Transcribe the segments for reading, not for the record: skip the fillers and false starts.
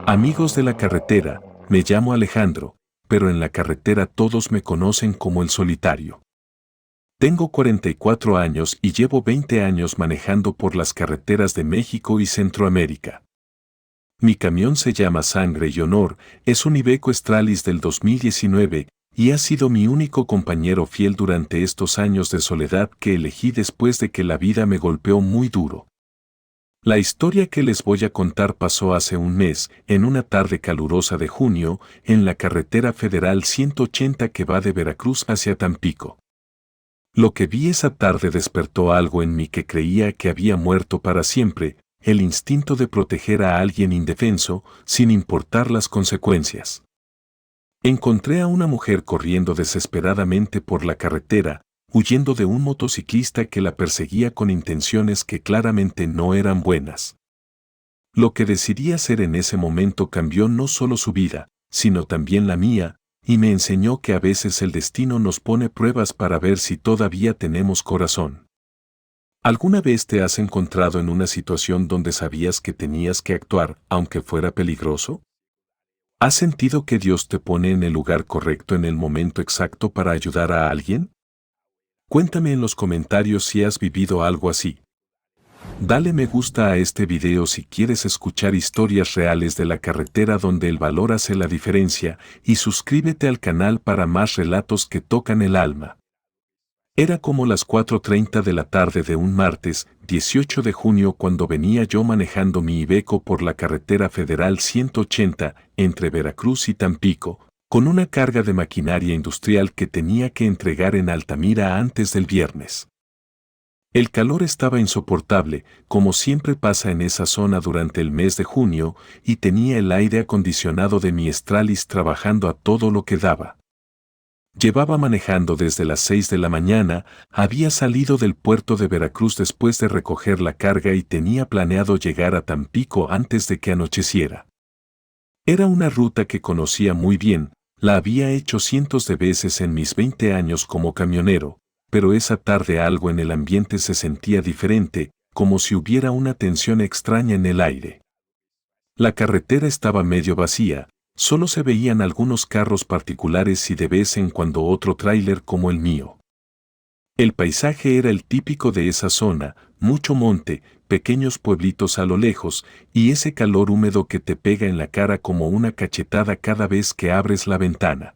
Amigos de la carretera, me llamo Alejandro, pero en la carretera todos me conocen como el solitario. Tengo 44 años y llevo 20 años manejando por las carreteras de México y Centroamérica. Mi camión se llama Sangre y Honor, es un Iveco Stralis del 2019 y ha sido mi único compañero fiel durante estos años de soledad que elegí después de que la vida me golpeó muy duro. La historia que les voy a contar pasó hace un mes, en una tarde calurosa de junio, en la carretera federal 180 que va de Veracruz hacia Tampico. Lo que vi esa tarde despertó algo en mí que creía que había muerto para siempre, el instinto de proteger a alguien indefenso, sin importar las consecuencias. Encontré a una mujer corriendo desesperadamente por la carretera, huyendo de un motociclista que la perseguía con intenciones que claramente no eran buenas. Lo que decidí hacer en ese momento cambió no solo su vida, sino también la mía, y me enseñó que a veces el destino nos pone pruebas para ver si todavía tenemos corazón. ¿Alguna vez te has encontrado en una situación donde sabías que tenías que actuar, aunque fuera peligroso? ¿Has sentido que Dios te pone en el lugar correcto en el momento exacto para ayudar a alguien? Cuéntame en los comentarios si has vivido algo así. Dale me gusta a este video si quieres escuchar historias reales de la carretera donde el valor hace la diferencia y suscríbete al canal para más relatos que tocan el alma. Era como las 4:30 de la tarde de un martes, 18 de junio cuando venía yo manejando mi Iveco por la carretera federal 180 entre Veracruz y Tampico, con una carga de maquinaria industrial que tenía que entregar en Altamira antes del viernes. El calor estaba insoportable, como siempre pasa en esa zona durante el mes de junio, y tenía el aire acondicionado de mi Stralis trabajando a todo lo que daba. Llevaba manejando desde las 6 de la mañana, había salido del puerto de Veracruz después de recoger la carga y tenía planeado llegar a Tampico antes de que anocheciera. Era una ruta que conocía muy bien, la había hecho cientos de veces en mis 20 años como camionero, pero esa tarde algo en el ambiente se sentía diferente, como si hubiera una tensión extraña en el aire. La carretera estaba medio vacía, solo se veían algunos carros particulares y de vez en cuando otro tráiler como el mío. El paisaje era el típico de esa zona, mucho monte, pequeños pueblitos a lo lejos, y ese calor húmedo que te pega en la cara como una cachetada cada vez que abres la ventana.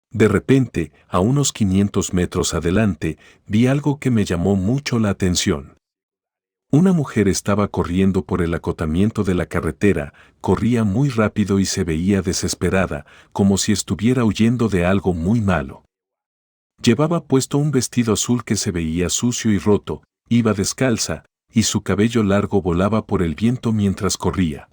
De repente, a unos 500 metros adelante, vi algo que me llamó mucho la atención. Una mujer estaba corriendo por el acotamiento de la carretera, corría muy rápido y se veía desesperada, como si estuviera huyendo de algo muy malo. Llevaba puesto un vestido azul que se veía sucio y roto, iba descalza, y su cabello largo volaba por el viento mientras corría.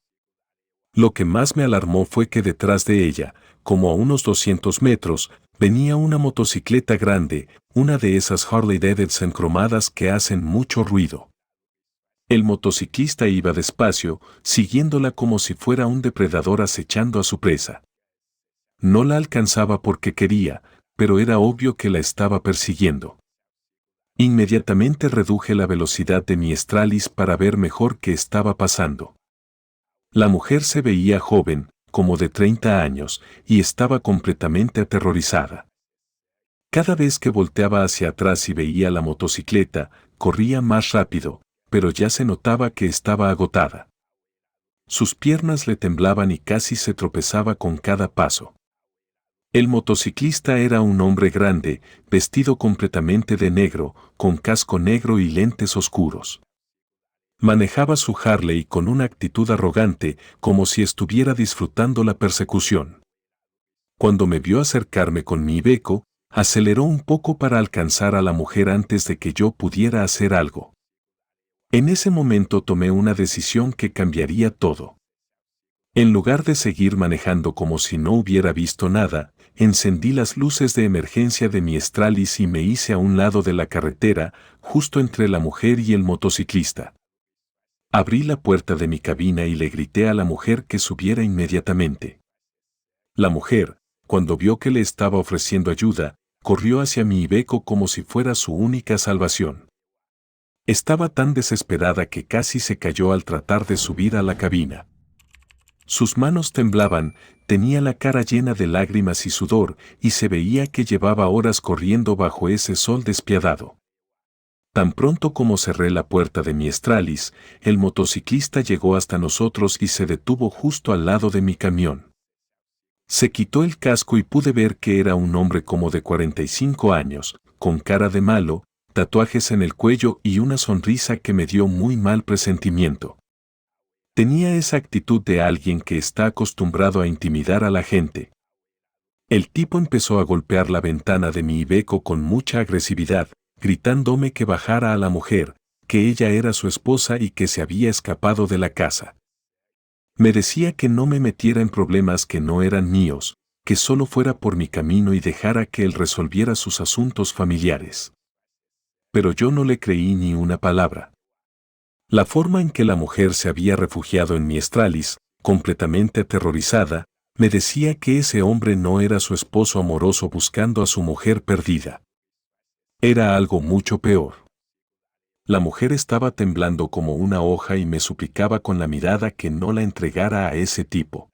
Lo que más me alarmó fue que detrás de ella, como a unos 200 metros, venía una motocicleta grande, una de esas Harley Davidson cromadas que hacen mucho ruido. El motociclista iba despacio, siguiéndola como si fuera un depredador acechando a su presa. No la alcanzaba porque quería, pero era obvio que la estaba persiguiendo. Inmediatamente reduje la velocidad de mi Stralis para ver mejor qué estaba pasando. La mujer se veía joven, como de 30 años, y estaba completamente aterrorizada. Cada vez que volteaba hacia atrás y veía la motocicleta, corría más rápido, pero ya se notaba que estaba agotada. Sus piernas le temblaban y casi se tropezaba con cada paso. El motociclista era un hombre grande, vestido completamente de negro, con casco negro y lentes oscuros. Manejaba su Harley con una actitud arrogante, como si estuviera disfrutando la persecución. Cuando me vio acercarme con mi Iveco, aceleró un poco para alcanzar a la mujer antes de que yo pudiera hacer algo. En ese momento tomé una decisión que cambiaría todo. En lugar de seguir manejando como si no hubiera visto nada, encendí las luces de emergencia de mi Stralis y me hice a un lado de la carretera, justo entre la mujer y el motociclista. Abrí la puerta de mi cabina y le grité a la mujer que subiera inmediatamente. La mujer, cuando vio que le estaba ofreciendo ayuda, corrió hacia mi Iveco como si fuera su única salvación. Estaba tan desesperada que casi se cayó al tratar de subir a la cabina. Sus manos temblaban, tenía la cara llena de lágrimas y sudor, y se veía que llevaba horas corriendo bajo ese sol despiadado. Tan pronto como cerré la puerta de mi Stralis, el motociclista llegó hasta nosotros y se detuvo justo al lado de mi camión. Se quitó el casco y pude ver que era un hombre como de 45 años, con cara de malo, tatuajes en el cuello y una sonrisa que me dio muy mal presentimiento. Tenía esa actitud de alguien que está acostumbrado a intimidar a la gente. El tipo empezó a golpear la ventana de mi Iveco con mucha agresividad, gritándome que bajara a la mujer, que ella era su esposa y que se había escapado de la casa. Me decía que no me metiera en problemas que no eran míos, que solo fuera por mi camino y dejara que él resolviera sus asuntos familiares. Pero yo no le creí ni una palabra. La forma en que la mujer se había refugiado en mi Stralis, completamente aterrorizada, me decía que ese hombre no era su esposo amoroso buscando a su mujer perdida. Era algo mucho peor. La mujer estaba temblando como una hoja y me suplicaba con la mirada que no la entregara a ese tipo.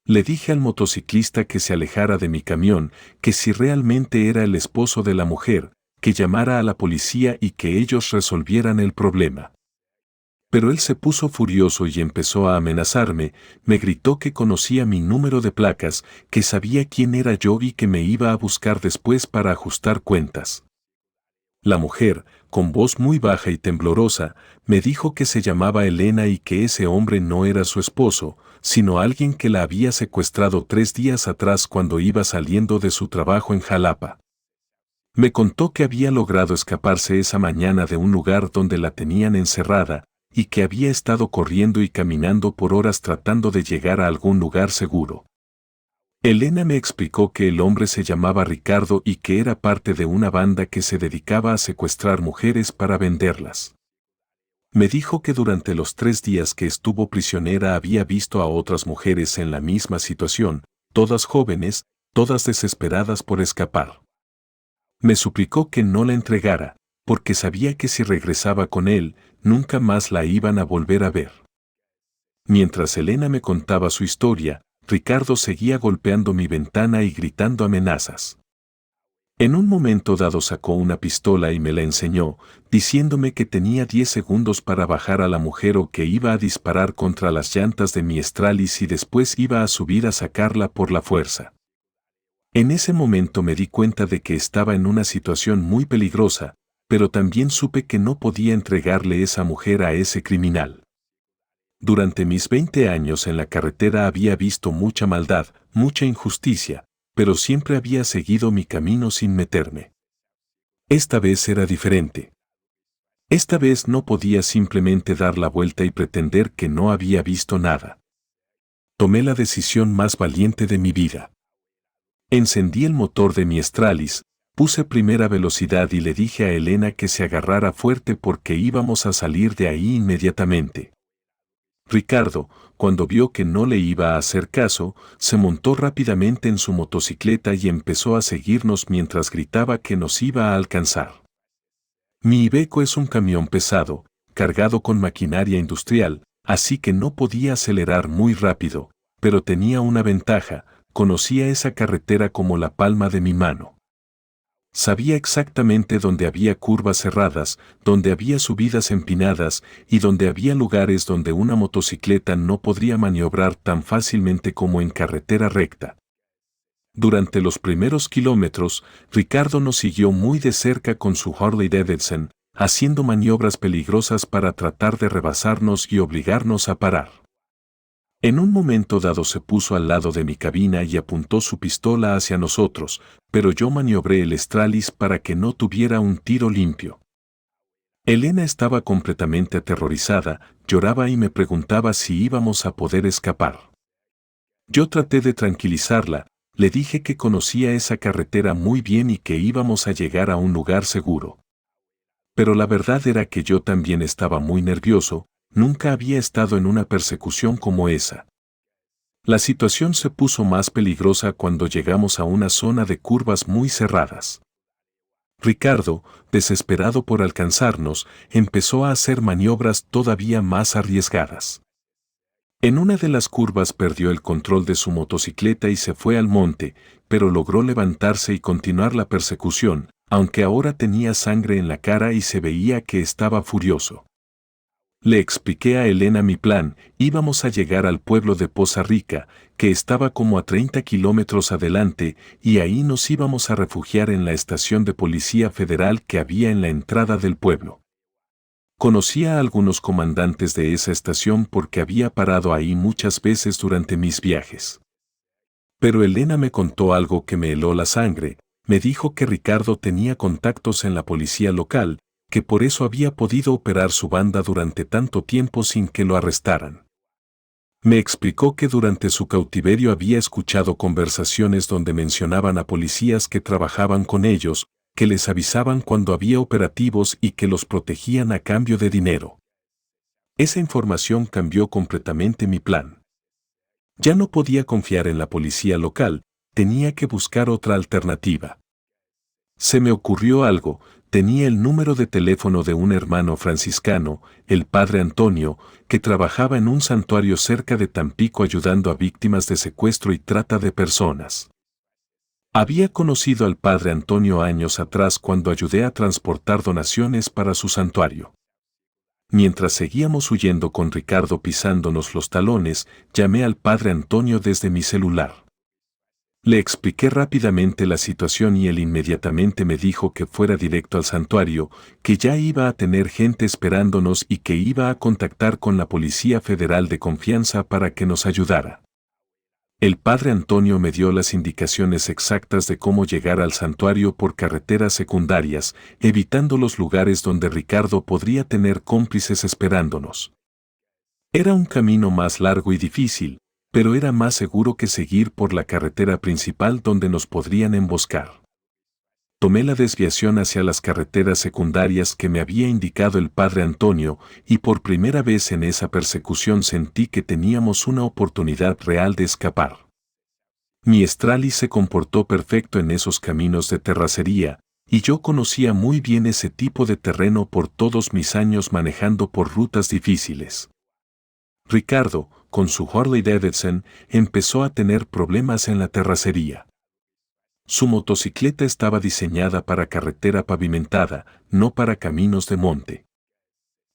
Le dije al motociclista que se alejara de mi camión, que si realmente era el esposo de la mujer, que llamara a la policía y que ellos resolvieran el problema. Pero él se puso furioso y empezó a amenazarme, me gritó que conocía mi número de placas, que sabía quién era yo y que me iba a buscar después para ajustar cuentas. La mujer, con voz muy baja y temblorosa, me dijo que se llamaba Elena y que ese hombre no era su esposo, sino alguien que la había secuestrado 3 días atrás cuando iba saliendo de su trabajo en Jalapa. Me contó que había logrado escaparse esa mañana de un lugar donde la tenían encerrada, y que había estado corriendo y caminando por horas tratando de llegar a algún lugar seguro. Elena me explicó que el hombre se llamaba Ricardo y que era parte de una banda que se dedicaba a secuestrar mujeres para venderlas. Me dijo que durante los 3 días que estuvo prisionera había visto a otras mujeres en la misma situación, todas jóvenes, todas desesperadas por escapar. Me suplicó que no la entregara, porque sabía que si regresaba con él, nunca más la iban a volver a ver. Mientras Elena me contaba su historia, Ricardo seguía golpeando mi ventana y gritando amenazas. En un momento dado sacó una pistola y me la enseñó, diciéndome que tenía 10 segundos para bajar a la mujer o que iba a disparar contra las llantas de mi Stralis y después iba a subir a sacarla por la fuerza. En ese momento me di cuenta de que estaba en una situación muy peligrosa, pero también supe que no podía entregarle esa mujer a ese criminal. Durante mis 20 años en la carretera había visto mucha maldad, mucha injusticia, pero siempre había seguido mi camino sin meterme. Esta vez era diferente. Esta vez no podía simplemente dar la vuelta y pretender que no había visto nada. Tomé la decisión más valiente de mi vida. Encendí el motor de mi Stralis, puse primera velocidad y le dije a Elena que se agarrara fuerte porque íbamos a salir de ahí inmediatamente. Ricardo, cuando vio que no le iba a hacer caso, se montó rápidamente en su motocicleta y empezó a seguirnos mientras gritaba que nos iba a alcanzar. Mi Iveco es un camión pesado, cargado con maquinaria industrial, así que no podía acelerar muy rápido, pero tenía una ventaja, conocía esa carretera como la palma de mi mano. Sabía exactamente dónde había curvas cerradas, donde había subidas empinadas y donde había lugares donde una motocicleta no podría maniobrar tan fácilmente como en carretera recta. Durante los primeros kilómetros, Ricardo nos siguió muy de cerca con su Harley Davidson, haciendo maniobras peligrosas para tratar de rebasarnos y obligarnos a parar. En un momento dado se puso al lado de mi cabina y apuntó su pistola hacia nosotros, pero yo maniobré el Stralis para que no tuviera un tiro limpio. Elena estaba completamente aterrorizada, lloraba y me preguntaba si íbamos a poder escapar. Yo traté de tranquilizarla, le dije que conocía esa carretera muy bien y que íbamos a llegar a un lugar seguro. Pero la verdad era que yo también estaba muy nervioso, nunca había estado en una persecución como esa. La situación se puso más peligrosa cuando llegamos a una zona de curvas muy cerradas. Ricardo, desesperado por alcanzarnos, empezó a hacer maniobras todavía más arriesgadas. En una de las curvas perdió el control de su motocicleta y se fue al monte, pero logró levantarse y continuar la persecución, aunque ahora tenía sangre en la cara y se veía que estaba furioso. Le expliqué a Elena mi plan: íbamos a llegar al pueblo de Poza Rica, que estaba como a 30 kilómetros adelante, y ahí nos íbamos a refugiar en la estación de policía federal que había en la entrada del pueblo. Conocía a algunos comandantes de esa estación porque había parado ahí muchas veces durante mis viajes. Pero Elena me contó algo que me heló la sangre. Me dijo que Ricardo tenía contactos en la policía local, que por eso había podido operar su banda durante tanto tiempo sin que lo arrestaran. Me explicó que durante su cautiverio había escuchado conversaciones donde mencionaban a policías que trabajaban con ellos, que les avisaban cuando había operativos y que los protegían a cambio de dinero. Esa información cambió completamente mi plan. Ya no podía confiar en la policía local, tenía que buscar otra alternativa. Se me ocurrió algo: tenía el número de teléfono de un hermano franciscano, el padre Antonio, que trabajaba en un santuario cerca de Tampico ayudando a víctimas de secuestro y trata de personas. Había conocido al padre Antonio años atrás cuando ayudé a transportar donaciones para su santuario. Mientras seguíamos huyendo con Ricardo pisándonos los talones, llamé al padre Antonio desde mi celular. Le expliqué rápidamente la situación y él inmediatamente me dijo que fuera directo al santuario, que ya iba a tener gente esperándonos y que iba a contactar con la Policía Federal de confianza para que nos ayudara. El padre Antonio me dio las indicaciones exactas de cómo llegar al santuario por carreteras secundarias, evitando los lugares donde Ricardo podría tener cómplices esperándonos. Era un camino más largo y difícil, pero era más seguro que seguir por la carretera principal donde nos podrían emboscar. Tomé la desviación hacia las carreteras secundarias que me había indicado el padre Antonio, y por primera vez en esa persecución sentí que teníamos una oportunidad real de escapar. Mi Strali se comportó perfecto en esos caminos de terracería, y yo conocía muy bien ese tipo de terreno por todos mis años manejando por rutas difíciles. Ricardo, con su Harley Davidson, empezó a tener problemas en la terracería. Su motocicleta estaba diseñada para carretera pavimentada, no para caminos de monte.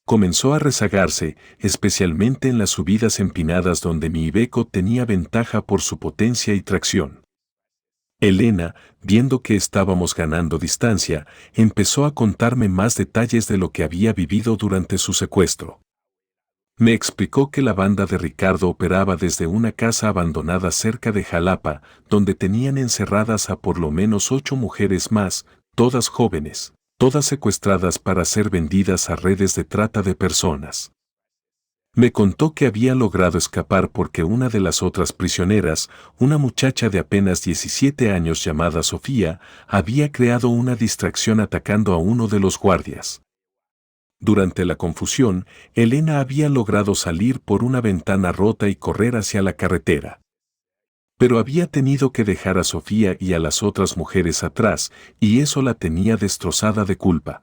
Comenzó a rezagarse, especialmente en las subidas empinadas donde mi Iveco tenía ventaja por su potencia y tracción. Elena, viendo que estábamos ganando distancia, empezó a contarme más detalles de lo que había vivido durante su secuestro. Me explicó que la banda de Ricardo operaba desde una casa abandonada cerca de Jalapa, donde tenían encerradas a por lo menos 8 mujeres más, todas jóvenes, todas secuestradas para ser vendidas a redes de trata de personas. Me contó que había logrado escapar porque una de las otras prisioneras, una muchacha de apenas 17 años llamada Sofía, había creado una distracción atacando a uno de los guardias. Durante la confusión, Elena había logrado salir por una ventana rota y correr hacia la carretera. Pero había tenido que dejar a Sofía y a las otras mujeres atrás, y eso la tenía destrozada de culpa.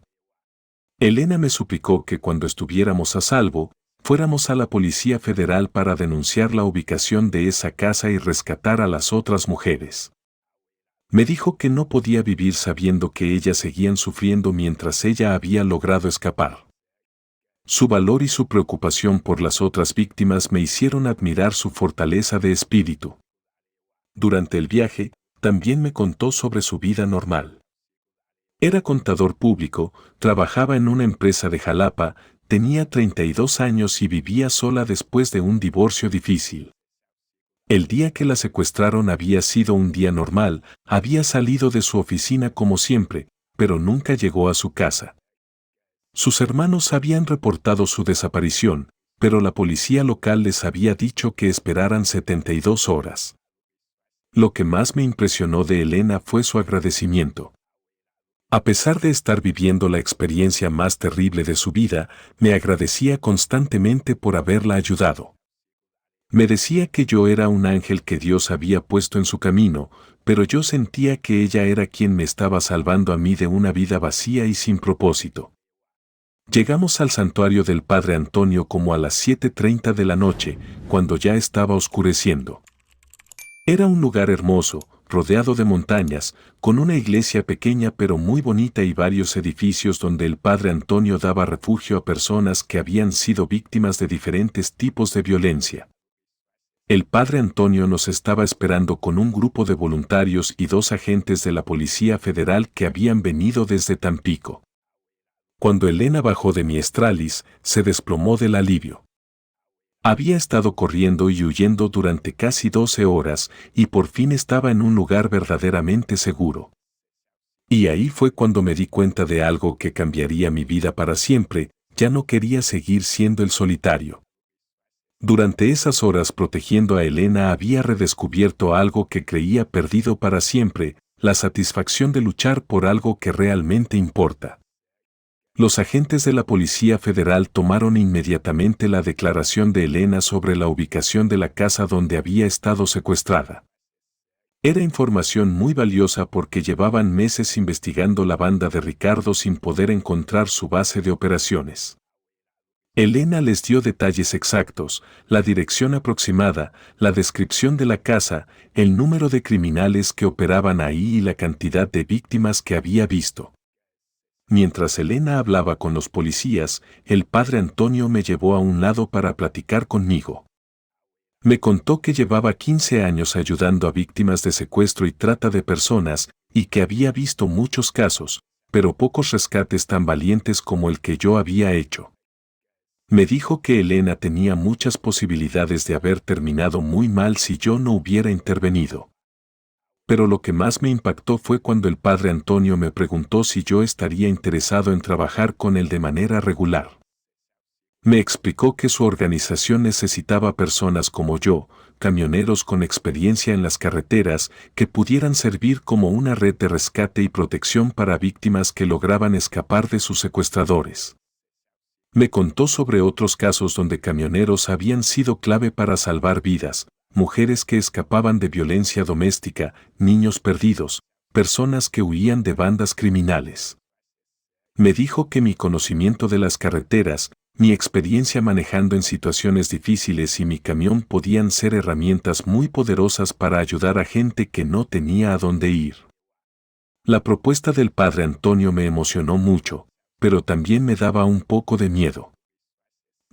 Elena me suplicó que cuando estuviéramos a salvo, fuéramos a la Policía Federal para denunciar la ubicación de esa casa y rescatar a las otras mujeres. Me dijo que no podía vivir sabiendo que ellas seguían sufriendo mientras ella había logrado escapar. Su valor y su preocupación por las otras víctimas me hicieron admirar su fortaleza de espíritu. Durante el viaje, también me contó sobre su vida normal. Era contador público, trabajaba en una empresa de Jalapa, tenía 32 años y vivía sola después de un divorcio difícil. El día que la secuestraron había sido un día normal, había salido de su oficina como siempre, pero nunca llegó a su casa. Sus hermanos habían reportado su desaparición, pero la policía local les había dicho que esperaran 72 horas. Lo que más me impresionó de Elena fue su agradecimiento. A pesar de estar viviendo la experiencia más terrible de su vida, me agradecía constantemente por haberla ayudado. Me decía que yo era un ángel que Dios había puesto en su camino, pero yo sentía que ella era quien me estaba salvando a mí de una vida vacía y sin propósito. Llegamos al santuario del Padre Antonio como a las 7:30 de la noche, cuando ya estaba oscureciendo. Era un lugar hermoso, rodeado de montañas, con una iglesia pequeña pero muy bonita y varios edificios donde el Padre Antonio daba refugio a personas que habían sido víctimas de diferentes tipos de violencia. El Padre Antonio nos estaba esperando con un grupo de voluntarios y 2 agentes de la Policía Federal que habían venido desde Tampico. Cuando Elena bajó de mi Stralis, se desplomó del alivio. Había estado corriendo y huyendo durante casi 12 horas y por fin estaba en un lugar verdaderamente seguro. Y ahí fue cuando me di cuenta de algo que cambiaría mi vida para siempre. Ya no quería seguir siendo el solitario. Durante esas horas protegiendo a Elena había redescubierto algo que creía perdido para siempre, la satisfacción de luchar por algo que realmente importa. Los agentes de la Policía Federal tomaron inmediatamente la declaración de Elena sobre la ubicación de la casa donde había estado secuestrada. Era información muy valiosa porque llevaban meses investigando la banda de Ricardo sin poder encontrar su base de operaciones. Elena les dio detalles exactos, la dirección aproximada, la descripción de la casa, el número de criminales que operaban ahí y la cantidad de víctimas que había visto. Mientras Elena hablaba con los policías, el Padre Antonio me llevó a un lado para platicar conmigo. Me contó que llevaba 15 años ayudando a víctimas de secuestro y trata de personas, y que había visto muchos casos, pero pocos rescates tan valientes como el que yo había hecho. Me dijo que Elena tenía muchas posibilidades de haber terminado muy mal si yo no hubiera intervenido. Pero lo que más me impactó fue cuando el Padre Antonio me preguntó si yo estaría interesado en trabajar con él de manera regular. Me explicó que su organización necesitaba personas como yo, camioneros con experiencia en las carreteras, que pudieran servir como una red de rescate y protección para víctimas que lograban escapar de sus secuestradores. Me contó sobre otros casos donde camioneros habían sido clave para salvar vidas, mujeres que escapaban de violencia doméstica, niños perdidos, personas que huían de bandas criminales. Me dijo que mi conocimiento de las carreteras, mi experiencia manejando en situaciones difíciles y mi camión podían ser herramientas muy poderosas para ayudar a gente que no tenía a dónde ir. La propuesta del Padre Antonio me emocionó mucho, pero también me daba un poco de miedo.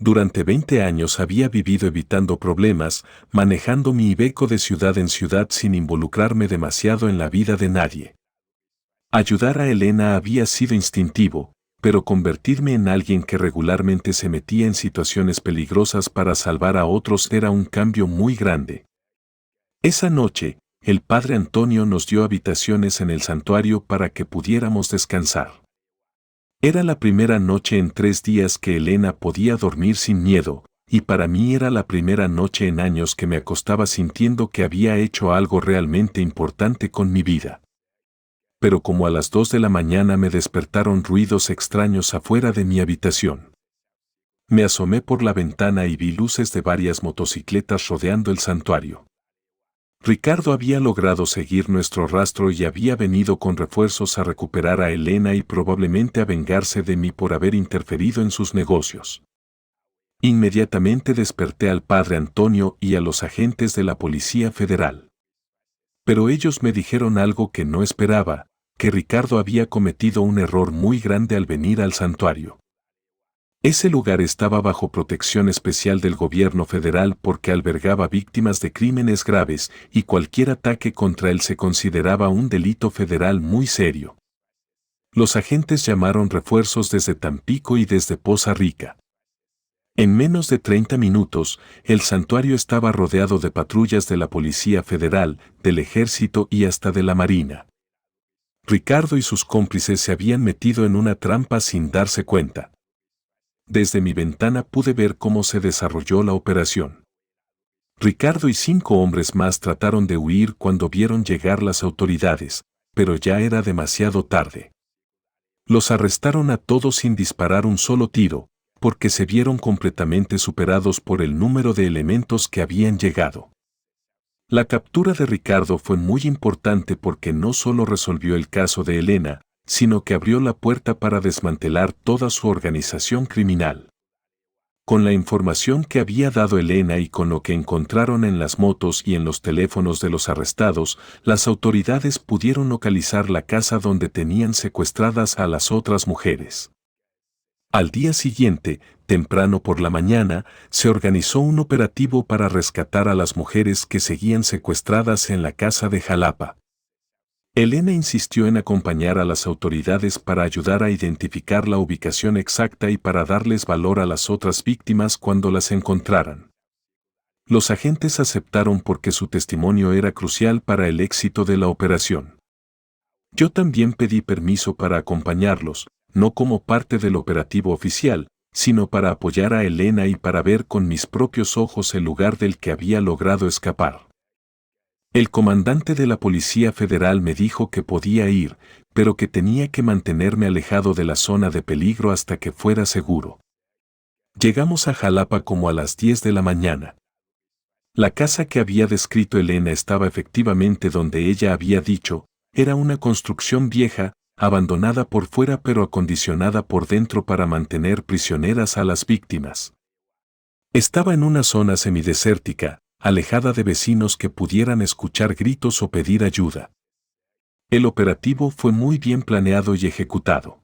Durante 20 años había vivido evitando problemas, manejando mi Iveco de ciudad en ciudad sin involucrarme demasiado en la vida de nadie. Ayudar a Elena había sido instintivo, pero convertirme en alguien que regularmente se metía en situaciones peligrosas para salvar a otros era un cambio muy grande. Esa noche, el Padre Antonio nos dio habitaciones en el santuario para que pudiéramos descansar. Era la primera noche en 3 días que Elena podía dormir sin miedo, y para mí era la primera noche en años que me acostaba sintiendo que había hecho algo realmente importante con mi vida. Pero como a las 2 de la mañana me despertaron ruidos extraños afuera de mi habitación. Me asomé por la ventana y vi luces de varias motocicletas rodeando el santuario. Ricardo había logrado seguir nuestro rastro y había venido con refuerzos a recuperar a Elena y probablemente a vengarse de mí por haber interferido en sus negocios. Inmediatamente desperté al Padre Antonio y a los agentes de la Policía Federal. Pero ellos me dijeron algo que no esperaba, que Ricardo había cometido un error muy grande al venir al santuario. Ese lugar estaba bajo protección especial del gobierno federal porque albergaba víctimas de crímenes graves y cualquier ataque contra él se consideraba un delito federal muy serio. Los agentes llamaron refuerzos desde Tampico y desde Poza Rica. En menos de 30 minutos, el santuario estaba rodeado de patrullas de la Policía Federal, del Ejército y hasta de la Marina. Ricardo y sus cómplices se habían metido en una trampa sin darse cuenta. Desde mi ventana pude ver cómo se desarrolló la operación. Ricardo y 5 hombres más trataron de huir cuando vieron llegar las autoridades, pero ya era demasiado tarde. Los arrestaron a todos sin disparar un solo tiro, porque se vieron completamente superados por el número de elementos que habían llegado. La captura de Ricardo fue muy importante porque no solo resolvió el caso de Elena, sino que abrió la puerta para desmantelar toda su organización criminal. Con la información que había dado Elena y con lo que encontraron en las motos y en los teléfonos de los arrestados, las autoridades pudieron localizar la casa donde tenían secuestradas a las otras mujeres. Al día siguiente, temprano por la mañana, se organizó un operativo para rescatar a las mujeres que seguían secuestradas en la casa de Jalapa. Elena insistió en acompañar a las autoridades para ayudar a identificar la ubicación exacta y para darles valor a las otras víctimas cuando las encontraran. Los agentes aceptaron porque su testimonio era crucial para el éxito de la operación. Yo también pedí permiso para acompañarlos, no como parte del operativo oficial, sino para apoyar a Elena y para ver con mis propios ojos el lugar del que había logrado escapar. El comandante de la Policía Federal me dijo que podía ir, pero que tenía que mantenerme alejado de la zona de peligro hasta que fuera seguro. Llegamos a Jalapa como a las 10 de la mañana. La casa que había descrito Elena estaba efectivamente donde ella había dicho, era una construcción vieja, abandonada por fuera pero acondicionada por dentro para mantener prisioneras a las víctimas. Estaba en una zona semidesértica, alejada de vecinos que pudieran escuchar gritos o pedir ayuda. El operativo fue muy bien planeado y ejecutado.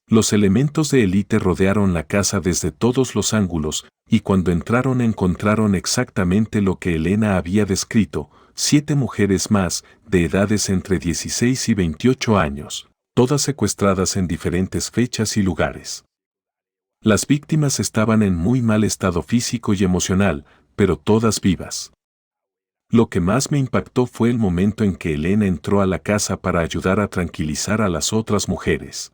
Los elementos de élite rodearon la casa desde todos los ángulos, y cuando entraron encontraron exactamente lo que Elena había descrito, 7 mujeres más, de edades entre 16 y 28 años, todas secuestradas en diferentes fechas y lugares. Las víctimas estaban en muy mal estado físico y emocional, pero todas vivas. Lo que más me impactó fue el momento en que Elena entró a la casa para ayudar a tranquilizar a las otras mujeres.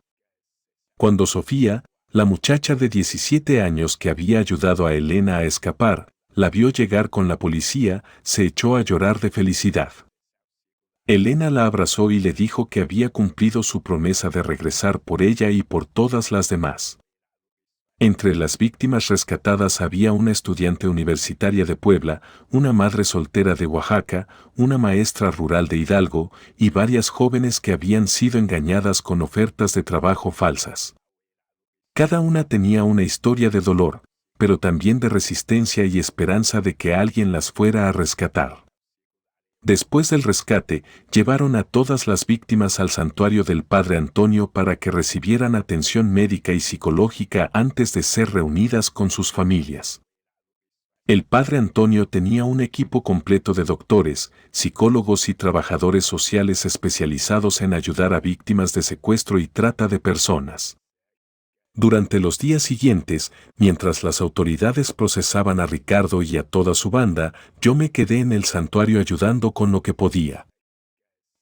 Cuando Sofía, la muchacha de 17 años que había ayudado a Elena a escapar, la vio llegar con la policía, se echó a llorar de felicidad. Elena la abrazó y le dijo que había cumplido su promesa de regresar por ella y por todas las demás. Entre las víctimas rescatadas había una estudiante universitaria de Puebla, una madre soltera de Oaxaca, una maestra rural de Hidalgo y varias jóvenes que habían sido engañadas con ofertas de trabajo falsas. Cada una tenía una historia de dolor, pero también de resistencia y esperanza de que alguien las fuera a rescatar. Después del rescate, llevaron a todas las víctimas al santuario del Padre Antonio para que recibieran atención médica y psicológica antes de ser reunidas con sus familias. El Padre Antonio tenía un equipo completo de doctores, psicólogos y trabajadores sociales especializados en ayudar a víctimas de secuestro y trata de personas. Durante los días siguientes, mientras las autoridades procesaban a Ricardo y a toda su banda, yo me quedé en el santuario ayudando con lo que podía.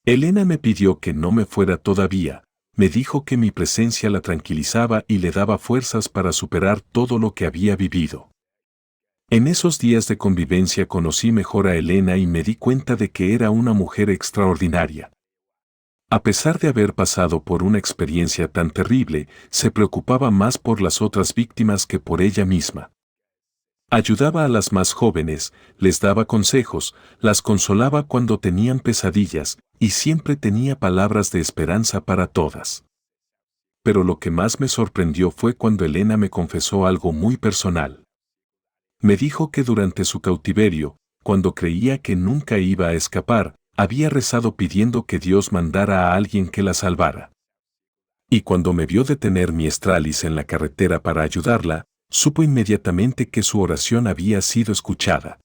Elena me pidió que no me fuera todavía, me dijo que mi presencia la tranquilizaba y le daba fuerzas para superar todo lo que había vivido. En esos días de convivencia conocí mejor a Elena y me di cuenta de que era una mujer extraordinaria. A pesar de haber pasado por una experiencia tan terrible, se preocupaba más por las otras víctimas que por ella misma. Ayudaba a las más jóvenes, les daba consejos, las consolaba cuando tenían pesadillas, y siempre tenía palabras de esperanza para todas. Pero lo que más me sorprendió fue cuando Elena me confesó algo muy personal. Me dijo que durante su cautiverio, cuando creía que nunca iba a escapar, había rezado pidiendo que Dios mandara a alguien que la salvara. Y cuando me vio detener mi Stralis en la carretera para ayudarla, supo inmediatamente que su oración había sido escuchada.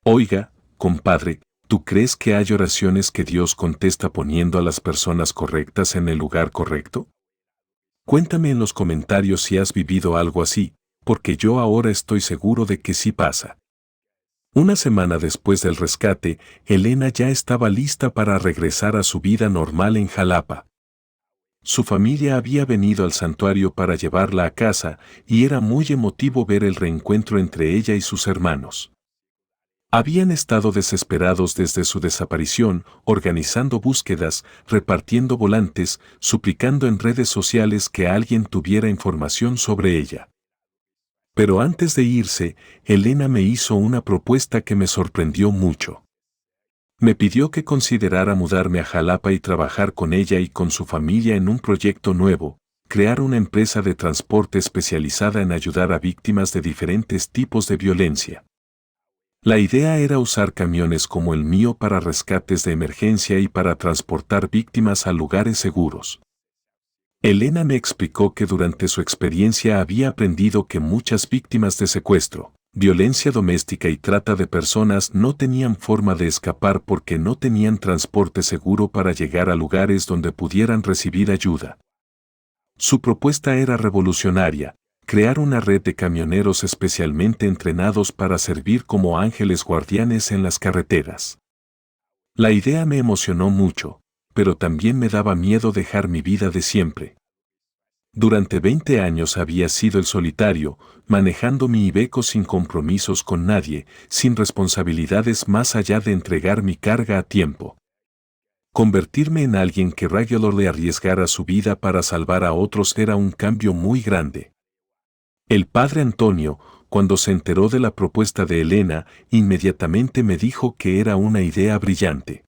Oiga, compadre, ¿tú crees que hay oraciones que Dios contesta poniendo a las personas correctas en el lugar correcto? Cuéntame en los comentarios si has vivido algo así, porque yo ahora estoy seguro de que sí pasa. Una semana después del rescate, Elena ya estaba lista para regresar a su vida normal en Jalapa. Su familia había venido al santuario para llevarla a casa y era muy emotivo ver el reencuentro entre ella y sus hermanos. Habían estado desesperados desde su desaparición, organizando búsquedas, repartiendo volantes, suplicando en redes sociales que alguien tuviera información sobre ella. Pero antes de irse, Elena me hizo una propuesta que me sorprendió mucho. Me pidió que considerara mudarme a Jalapa y trabajar con ella y con su familia en un proyecto nuevo, crear una empresa de transporte especializada en ayudar a víctimas de diferentes tipos de violencia. La idea era usar camiones como el mío para rescates de emergencia y para transportar víctimas a lugares seguros. Elena me explicó que durante su experiencia había aprendido que muchas víctimas de secuestro, violencia doméstica y trata de personas no tenían forma de escapar porque no tenían transporte seguro para llegar a lugares donde pudieran recibir ayuda. Su propuesta era revolucionaria: crear una red de camioneros especialmente entrenados para servir como ángeles guardianes en las carreteras. La idea me emocionó mucho, pero también me daba miedo dejar mi vida de siempre. Durante 20 años había sido el solitario, manejando mi Iveco sin compromisos con nadie, sin responsabilidades más allá de entregar mi carga a tiempo. Convertirme en alguien que regularmente arriesgara su vida para salvar a otros era un cambio muy grande. El padre Antonio, cuando se enteró de la propuesta de Elena, inmediatamente me dijo que era una idea brillante.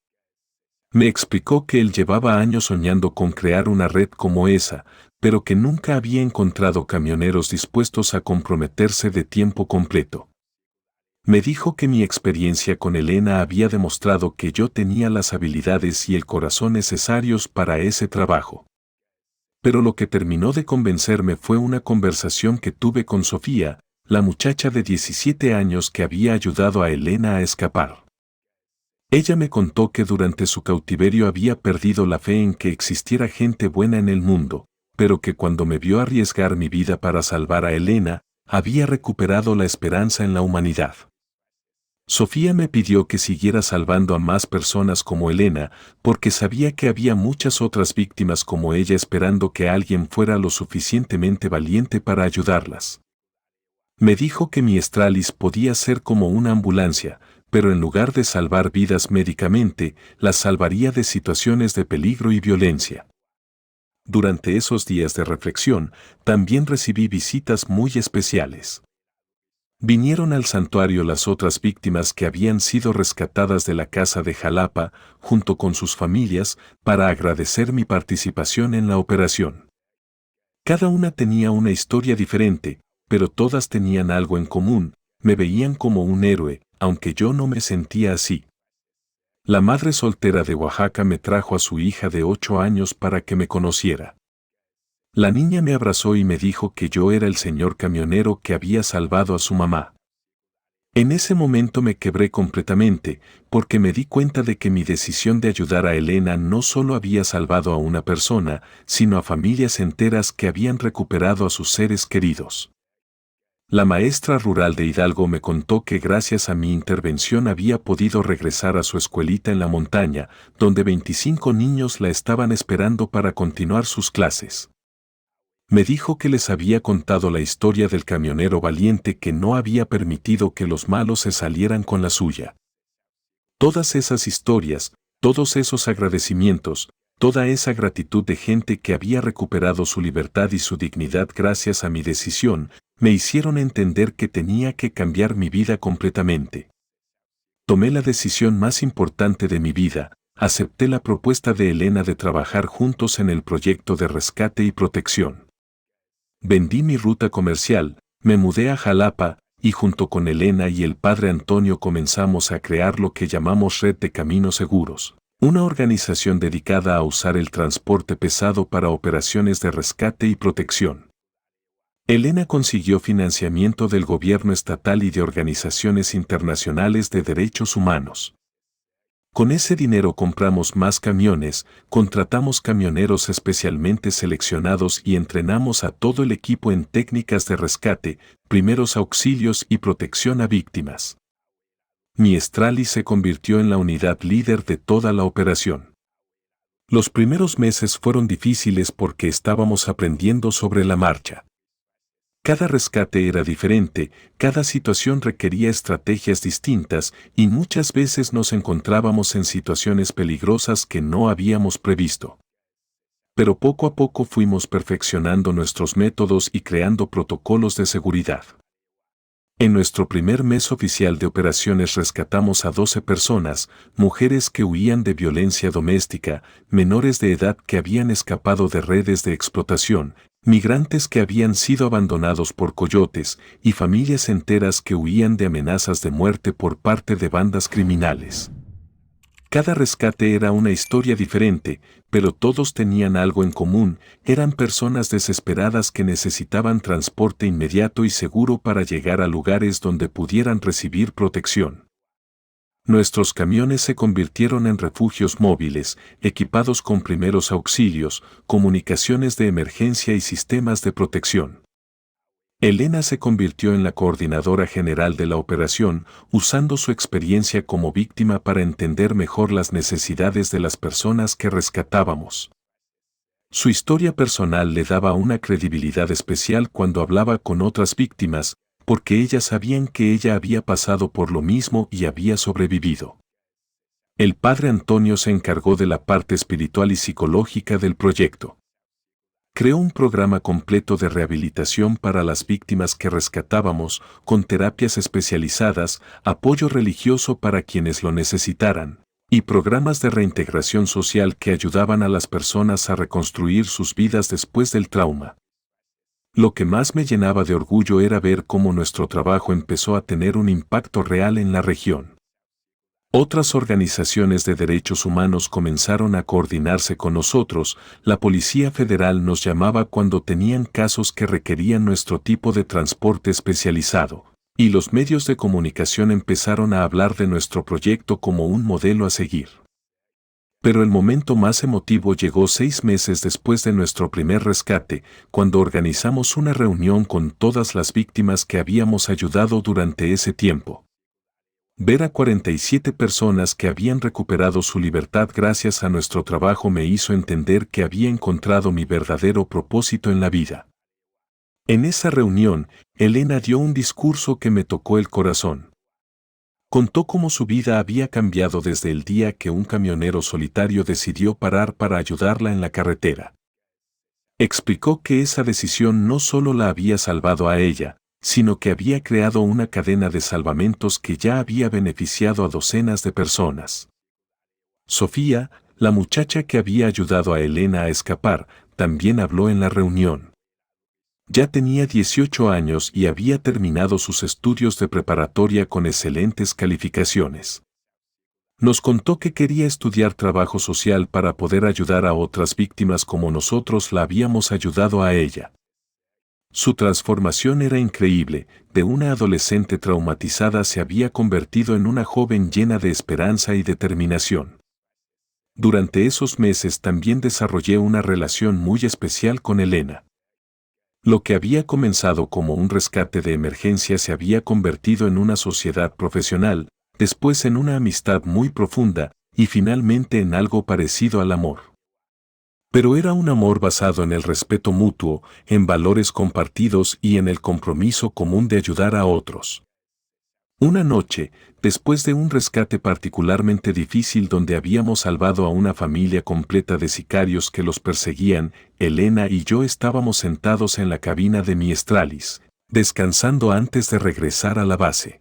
Me explicó que él llevaba años soñando con crear una red como esa, pero que nunca había encontrado camioneros dispuestos a comprometerse de tiempo completo. Me dijo que mi experiencia con Elena había demostrado que yo tenía las habilidades y el corazón necesarios para ese trabajo. Pero lo que terminó de convencerme fue una conversación que tuve con Sofía, la muchacha de 17 años que había ayudado a Elena a escapar. Ella me contó que durante su cautiverio había perdido la fe en que existiera gente buena en el mundo, pero que cuando me vio arriesgar mi vida para salvar a Elena, había recuperado la esperanza en la humanidad. Sofía me pidió que siguiera salvando a más personas como Elena, porque sabía que había muchas otras víctimas como ella esperando que alguien fuera lo suficientemente valiente para ayudarlas. Me dijo que mi Stralis podía ser como una ambulancia, pero en lugar de salvar vidas médicamente, las salvaría de situaciones de peligro y violencia. Durante esos días de reflexión, también recibí visitas muy especiales. Vinieron al santuario las otras víctimas que habían sido rescatadas de la casa de Jalapa, junto con sus familias, para agradecer mi participación en la operación. Cada una tenía una historia diferente, pero todas tenían algo en común: me veían como un héroe, aunque yo no me sentía así. La madre soltera de Oaxaca me trajo a su hija de 8 años para que me conociera. La niña me abrazó y me dijo que yo era el señor camionero que había salvado a su mamá. En ese momento me quebré completamente, porque me di cuenta de que mi decisión de ayudar a Elena no solo había salvado a una persona, sino a familias enteras que habían recuperado a sus seres queridos. La maestra rural de Hidalgo me contó que gracias a mi intervención había podido regresar a su escuelita en la montaña, donde 25 niños la estaban esperando para continuar sus clases. Me dijo que les había contado la historia del camionero valiente que no había permitido que los malos se salieran con la suya. Todas esas historias, todos esos agradecimientos, toda esa gratitud de gente que había recuperado su libertad y su dignidad gracias a mi decisión, me hicieron entender que tenía que cambiar mi vida completamente. Tomé la decisión más importante de mi vida: acepté la propuesta de Elena de trabajar juntos en el proyecto de rescate y protección. Vendí mi ruta comercial, me mudé a Jalapa, y junto con Elena y el padre Antonio comenzamos a crear lo que llamamos Red de Caminos Seguros, una organización dedicada a usar el transporte pesado para operaciones de rescate y protección. Elena consiguió financiamiento del gobierno estatal y de organizaciones internacionales de derechos humanos. Con ese dinero compramos más camiones, contratamos camioneros especialmente seleccionados y entrenamos a todo el equipo en técnicas de rescate, primeros auxilios y protección a víctimas. Mi Stralis se convirtió en la unidad líder de toda la operación. Los primeros meses fueron difíciles porque estábamos aprendiendo sobre la marcha. Cada rescate era diferente, cada situación requería estrategias distintas y muchas veces nos encontrábamos en situaciones peligrosas que no habíamos previsto. Pero poco a poco fuimos perfeccionando nuestros métodos y creando protocolos de seguridad. En nuestro primer mes oficial de operaciones rescatamos a 12 personas, mujeres que huían de violencia doméstica, menores de edad que habían escapado de redes de explotación, migrantes que habían sido abandonados por coyotes y familias enteras que huían de amenazas de muerte por parte de bandas criminales. Cada rescate era una historia diferente, pero todos tenían algo en común, eran personas desesperadas que necesitaban transporte inmediato y seguro para llegar a lugares donde pudieran recibir protección. Nuestros camiones se convirtieron en refugios móviles, equipados con primeros auxilios, comunicaciones de emergencia y sistemas de protección. Elena se convirtió en la coordinadora general de la operación, usando su experiencia como víctima para entender mejor las necesidades de las personas que rescatábamos. Su historia personal le daba una credibilidad especial cuando hablaba con otras víctimas, porque ellas sabían que ella había pasado por lo mismo y había sobrevivido. El padre Antonio se encargó de la parte espiritual y psicológica del proyecto. Creó un programa completo de rehabilitación para las víctimas que rescatábamos, con terapias especializadas, apoyo religioso para quienes lo necesitaran, y programas de reintegración social que ayudaban a las personas a reconstruir sus vidas después del trauma. Lo que más me llenaba de orgullo era ver cómo nuestro trabajo empezó a tener un impacto real en la región. Otras organizaciones de derechos humanos comenzaron a coordinarse con nosotros, la Policía Federal nos llamaba cuando tenían casos que requerían nuestro tipo de transporte especializado, y los medios de comunicación empezaron a hablar de nuestro proyecto como un modelo a seguir. Pero el momento más emotivo llegó 6 meses después de nuestro primer rescate, cuando organizamos una reunión con todas las víctimas que habíamos ayudado durante ese tiempo. Ver a 47 personas que habían recuperado su libertad gracias a nuestro trabajo me hizo entender que había encontrado mi verdadero propósito en la vida. En esa reunión, Elena dio un discurso que me tocó el corazón. Contó cómo su vida había cambiado desde el día que un camionero solitario decidió parar para ayudarla en la carretera. Explicó que esa decisión no solo la había salvado a ella, sino que había creado una cadena de salvamentos que ya había beneficiado a docenas de personas. Sofía, la muchacha que había ayudado a Elena a escapar, también habló en la reunión. Ya tenía 18 años y había terminado sus estudios de preparatoria con excelentes calificaciones. Nos contó que quería estudiar trabajo social para poder ayudar a otras víctimas como nosotros la habíamos ayudado a ella. Su transformación era increíble, de una adolescente traumatizada se había convertido en una joven llena de esperanza y determinación. Durante esos meses también desarrollé una relación muy especial con Elena. Lo que había comenzado como un rescate de emergencia se había convertido en una sociedad profesional, después en una amistad muy profunda, y finalmente en algo parecido al amor. Pero era un amor basado en el respeto mutuo, en valores compartidos y en el compromiso común de ayudar a otros. Una noche, después de un rescate particularmente difícil donde habíamos salvado a una familia completa de sicarios que los perseguían, Elena y yo estábamos sentados en la cabina de mi Stralis, descansando antes de regresar a la base.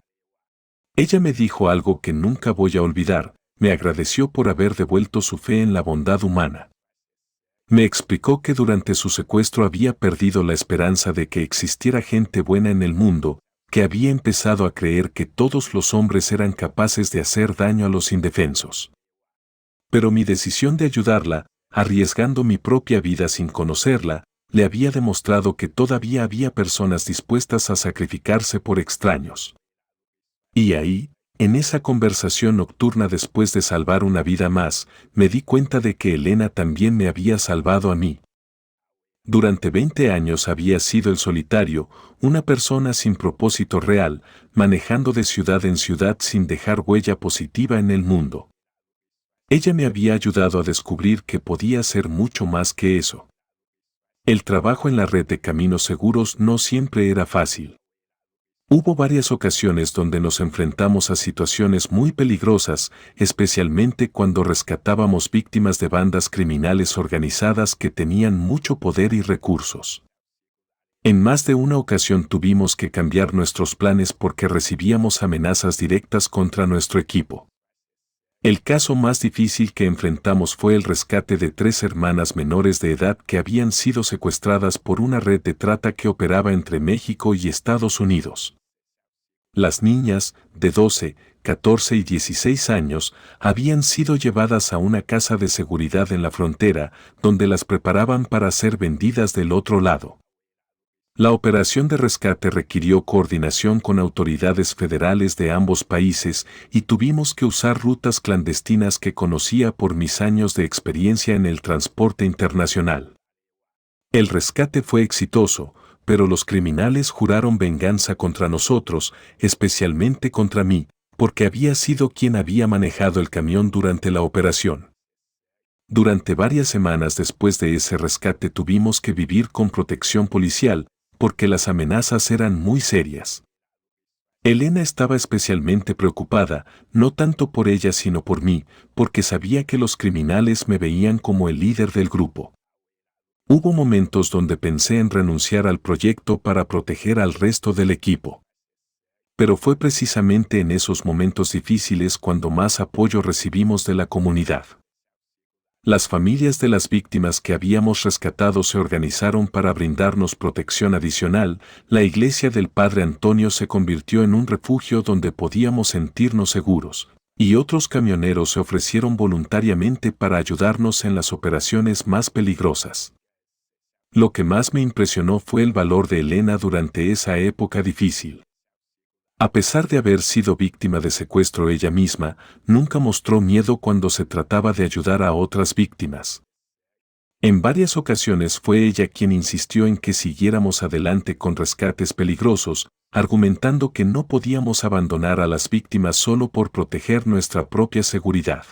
Ella me dijo algo que nunca voy a olvidar, me agradeció por haber devuelto su fe en la bondad humana. Me explicó que durante su secuestro había perdido la esperanza de que existiera gente buena en el mundo, que había empezado a creer que todos los hombres eran capaces de hacer daño a los indefensos. Pero mi decisión de ayudarla, arriesgando mi propia vida sin conocerla, le había demostrado que todavía había personas dispuestas a sacrificarse por extraños. Y ahí, en esa conversación nocturna después de salvar una vida más, me di cuenta de que Elena también me había salvado a mí. Durante 20 años había sido el solitario, una persona sin propósito real, manejando de ciudad en ciudad sin dejar huella positiva en el mundo. Ella me había ayudado a descubrir que podía ser mucho más que eso. El trabajo en la red de caminos seguros no siempre era fácil. Hubo varias ocasiones donde nos enfrentamos a situaciones muy peligrosas, especialmente cuando rescatábamos víctimas de bandas criminales organizadas que tenían mucho poder y recursos. En más de una ocasión tuvimos que cambiar nuestros planes porque recibíamos amenazas directas contra nuestro equipo. El caso más difícil que enfrentamos fue el rescate de 3 hermanas menores de edad que habían sido secuestradas por una red de trata que operaba entre México y Estados Unidos. Las niñas, de 12, 14 y 16 años, habían sido llevadas a una casa de seguridad en la frontera, donde las preparaban para ser vendidas del otro lado. La operación de rescate requirió coordinación con autoridades federales de ambos países y tuvimos que usar rutas clandestinas que conocía por mis años de experiencia en el transporte internacional. El rescate fue exitoso, pero los criminales juraron venganza contra nosotros, especialmente contra mí, porque había sido quien había manejado el camión durante la operación. Durante varias semanas después de ese rescate tuvimos que vivir con protección policial, porque las amenazas eran muy serias. Elena estaba especialmente preocupada, no tanto por ella sino por mí, porque sabía que los criminales me veían como el líder del grupo. Hubo momentos donde pensé en renunciar al proyecto para proteger al resto del equipo. Pero fue precisamente en esos momentos difíciles cuando más apoyo recibimos de la comunidad. Las familias de las víctimas que habíamos rescatado se organizaron para brindarnos protección adicional. La iglesia del Padre Antonio se convirtió en un refugio donde podíamos sentirnos seguros, y otros camioneros se ofrecieron voluntariamente para ayudarnos en las operaciones más peligrosas. Lo que más me impresionó fue el valor de Elena durante esa época difícil. A pesar de haber sido víctima de secuestro ella misma, nunca mostró miedo cuando se trataba de ayudar a otras víctimas. En varias ocasiones fue ella quien insistió en que siguiéramos adelante con rescates peligrosos, argumentando que no podíamos abandonar a las víctimas solo por proteger nuestra propia seguridad.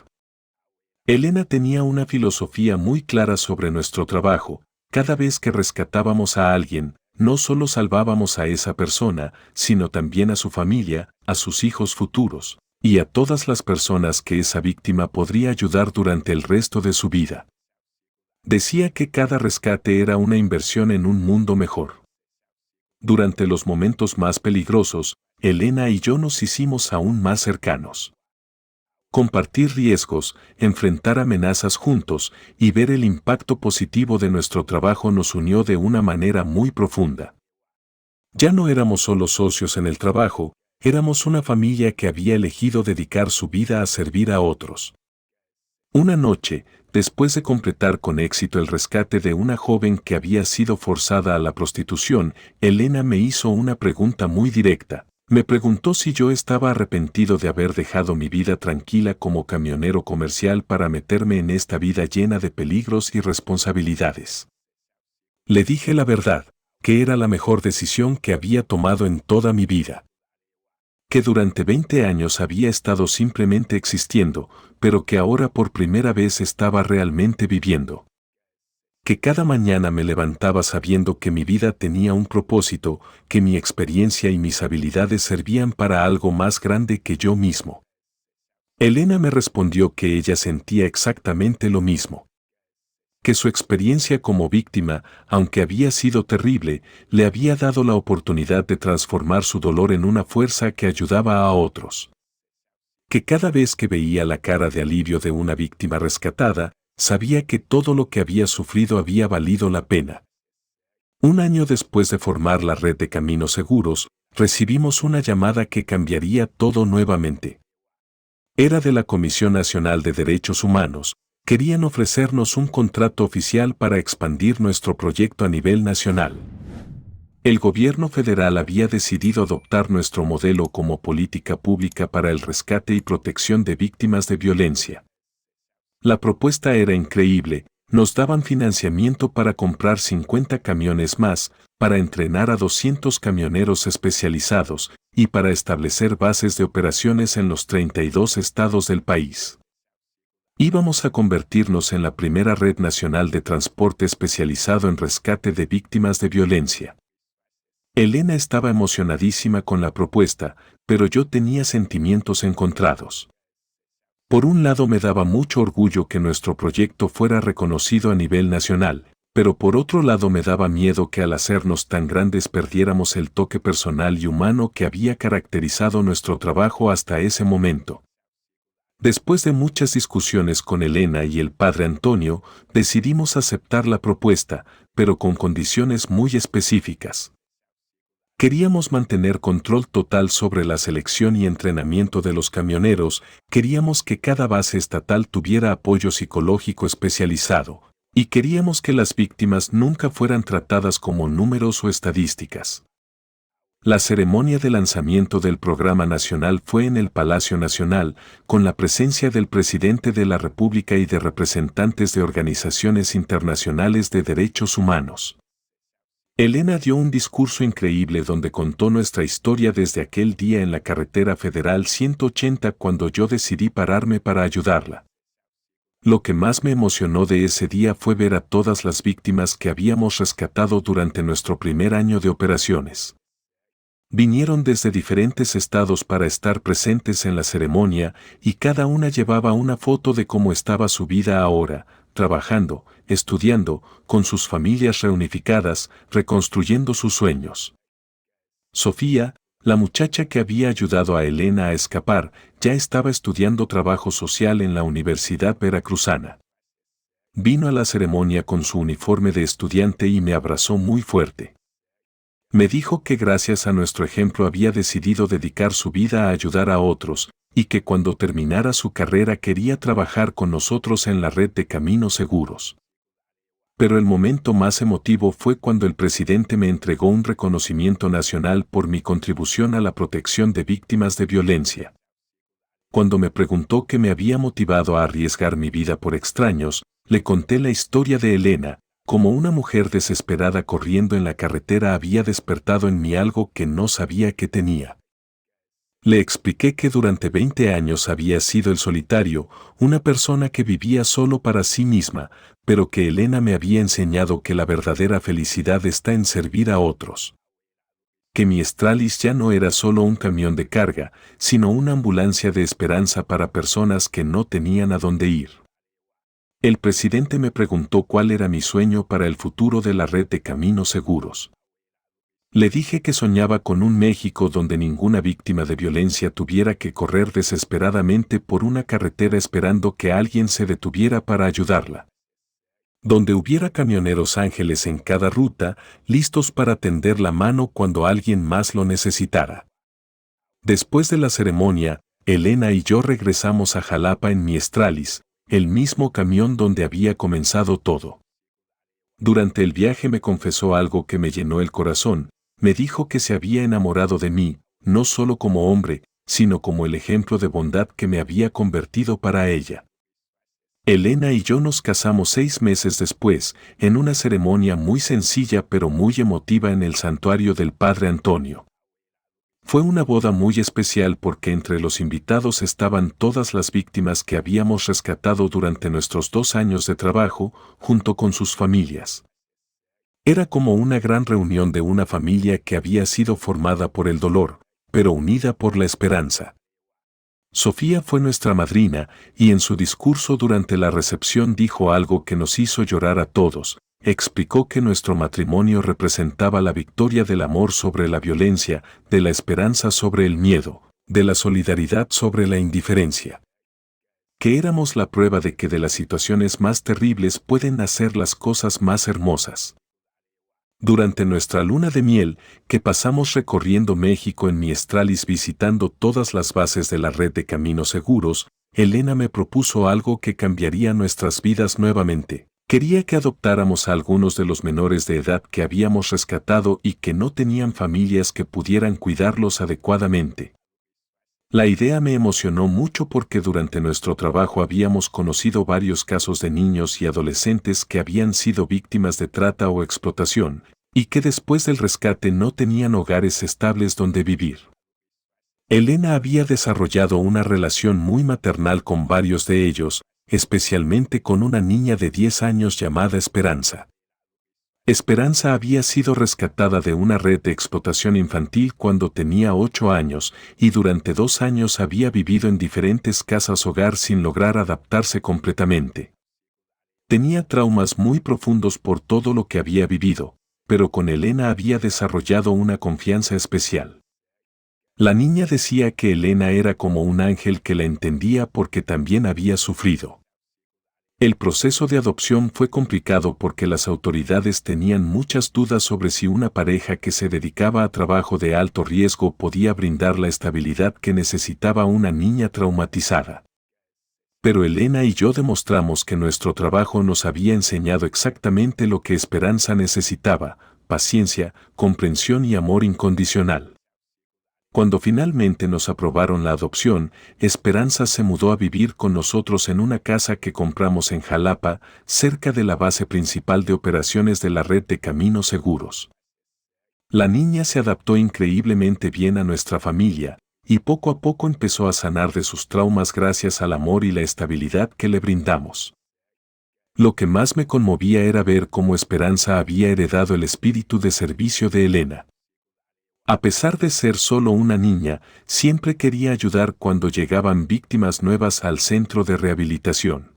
Elena tenía una filosofía muy clara sobre nuestro trabajo. Cada vez que rescatábamos a alguien, no solo salvábamos a esa persona, sino también a su familia, a sus hijos futuros, y a todas las personas que esa víctima podría ayudar durante el resto de su vida. Decía que cada rescate era una inversión en un mundo mejor. Durante los momentos más peligrosos, Elena y yo nos hicimos aún más cercanos. Compartir riesgos, enfrentar amenazas juntos y ver el impacto positivo de nuestro trabajo nos unió de una manera muy profunda. Ya no éramos solo socios en el trabajo, éramos una familia que había elegido dedicar su vida a servir a otros. Una noche, después de completar con éxito el rescate de una joven que había sido forzada a la prostitución, Elena me hizo una pregunta muy directa. Me preguntó si yo estaba arrepentido de haber dejado mi vida tranquila como camionero comercial para meterme en esta vida llena de peligros y responsabilidades. Le dije la verdad, que era la mejor decisión que había tomado en toda mi vida. Que durante 20 años había estado simplemente existiendo, pero que ahora por primera vez estaba realmente viviendo. Que cada mañana me levantaba sabiendo que mi vida tenía un propósito, que mi experiencia y mis habilidades servían para algo más grande que yo mismo. Elena me respondió que ella sentía exactamente lo mismo. Que su experiencia como víctima, aunque había sido terrible, le había dado la oportunidad de transformar su dolor en una fuerza que ayudaba a otros. Que cada vez que veía la cara de alivio de una víctima rescatada, sabía que todo lo que había sufrido había valido la pena. Un año después de formar la red de Caminos Seguros, recibimos una llamada que cambiaría todo nuevamente. Era de la Comisión Nacional de Derechos Humanos. Querían ofrecernos un contrato oficial para expandir nuestro proyecto a nivel nacional. El gobierno federal había decidido adoptar nuestro modelo como política pública para el rescate y protección de víctimas de violencia. La propuesta era increíble, nos daban financiamiento para comprar 50 camiones más, para entrenar a 200 camioneros especializados y para establecer bases de operaciones en los 32 estados del país. Íbamos a convertirnos en la primera red nacional de transporte especializado en rescate de víctimas de violencia. Elena estaba emocionadísima con la propuesta, pero yo tenía sentimientos encontrados. Por un lado me daba mucho orgullo que nuestro proyecto fuera reconocido a nivel nacional, Pero por otro lado me daba miedo que al hacernos tan grandes perdiéramos el toque personal y humano que había caracterizado nuestro trabajo hasta ese momento. Después de muchas discusiones con Elena y el padre Antonio, decidimos aceptar la propuesta, pero con condiciones muy específicas. Queríamos mantener control total sobre la selección y entrenamiento de los camioneros, queríamos que cada base estatal tuviera apoyo psicológico especializado, y queríamos que las víctimas nunca fueran tratadas como números o estadísticas. La ceremonia de lanzamiento del programa nacional fue en el Palacio Nacional, con la presencia del presidente de la República y de representantes de organizaciones internacionales de derechos humanos. Elena dio un discurso increíble donde contó nuestra historia desde aquel día en la carretera federal 180 cuando yo decidí pararme para ayudarla. Lo que más me emocionó de ese día fue ver a todas las víctimas que habíamos rescatado durante nuestro primer año de operaciones. Vinieron desde diferentes estados para estar presentes en la ceremonia y cada una llevaba una foto de cómo estaba su vida ahora, trabajando, estudiando, con sus familias reunificadas, reconstruyendo sus sueños. Sofía, la muchacha que había ayudado a Elena a escapar, ya estaba estudiando trabajo social en la Universidad Veracruzana. Vino a la ceremonia con su uniforme de estudiante y me abrazó muy fuerte. Me dijo que gracias a nuestro ejemplo había decidido dedicar su vida a ayudar a otros, y que cuando terminara su carrera quería trabajar con nosotros en la red de Caminos Seguros. Pero el momento más emotivo fue cuando el presidente me entregó un reconocimiento nacional por mi contribución a la protección de víctimas de violencia. Cuando me preguntó qué me había motivado a arriesgar mi vida por extraños, le conté la historia de Elena, como una mujer desesperada corriendo en la carretera había despertado en mí algo que no sabía que tenía. Le expliqué que durante 20 años había sido el solitario, una persona que vivía solo para sí misma, pero que Elena me había enseñado que la verdadera felicidad está en servir a otros. Que mi Stralis ya no era solo un camión de carga, sino una ambulancia de esperanza para personas que no tenían a dónde ir. El presidente me preguntó cuál era mi sueño para el futuro de la red de Caminos Seguros. Le dije que soñaba con un México donde ninguna víctima de violencia tuviera que correr desesperadamente por una carretera esperando que alguien se detuviera para ayudarla. Donde hubiera camioneros ángeles en cada ruta, listos para tender la mano cuando alguien más lo necesitara. Después de la ceremonia, Elena y yo regresamos a Jalapa en mi Stralis, el mismo camión donde había comenzado todo. Durante el viaje me confesó algo que me llenó el corazón. Me dijo que se había enamorado de mí, no solo como hombre, sino como el ejemplo de bondad que me había convertido para ella. Elena y yo nos casamos 6 meses después, en una ceremonia muy sencilla pero muy emotiva en el santuario del Padre Antonio. Fue una boda muy especial porque entre los invitados estaban todas las víctimas que habíamos rescatado durante nuestros 2 años de trabajo, junto con sus familias. Era como una gran reunión de una familia que había sido formada por el dolor, pero unida por la esperanza. Sofía fue nuestra madrina y en su discurso durante la recepción dijo algo que nos hizo llorar a todos. Explicó que nuestro matrimonio representaba la victoria del amor sobre la violencia, de la esperanza sobre el miedo, de la solidaridad sobre la indiferencia. Que éramos la prueba de que de las situaciones más terribles pueden nacer las cosas más hermosas. Durante nuestra luna de miel, que pasamos recorriendo México en mi Stralis visitando todas las bases de la red de Caminos Seguros, Elena me propuso algo que cambiaría nuestras vidas nuevamente. Quería que adoptáramos a algunos de los menores de edad que habíamos rescatado y que no tenían familias que pudieran cuidarlos adecuadamente. La idea me emocionó mucho porque durante nuestro trabajo habíamos conocido varios casos de niños y adolescentes que habían sido víctimas de trata o explotación, y que después del rescate no tenían hogares estables donde vivir. Elena había desarrollado una relación muy maternal con varios de ellos, especialmente con una niña de 10 años llamada Esperanza. Esperanza había sido rescatada de una red de explotación infantil cuando tenía 8 años y durante 2 años había vivido en diferentes casas hogar sin lograr adaptarse completamente. Tenía traumas muy profundos por todo lo que había vivido, pero con Elena había desarrollado una confianza especial. La niña decía que Elena era como un ángel que la entendía porque también había sufrido. El proceso de adopción fue complicado porque las autoridades tenían muchas dudas sobre si una pareja que se dedicaba a trabajo de alto riesgo podía brindar la estabilidad que necesitaba una niña traumatizada. Pero Elena y yo demostramos que nuestro trabajo nos había enseñado exactamente lo que Esperanza necesitaba: paciencia, comprensión y amor incondicional. Cuando finalmente nos aprobaron la adopción, Esperanza se mudó a vivir con nosotros en una casa que compramos en Jalapa, cerca de la base principal de operaciones de la red de Caminos Seguros. La niña se adaptó increíblemente bien a nuestra familia, y poco a poco empezó a sanar de sus traumas gracias al amor y la estabilidad que le brindamos. Lo que más me conmovía era ver cómo Esperanza había heredado el espíritu de servicio de Elena. A pesar de ser solo una niña, siempre quería ayudar cuando llegaban víctimas nuevas al centro de rehabilitación.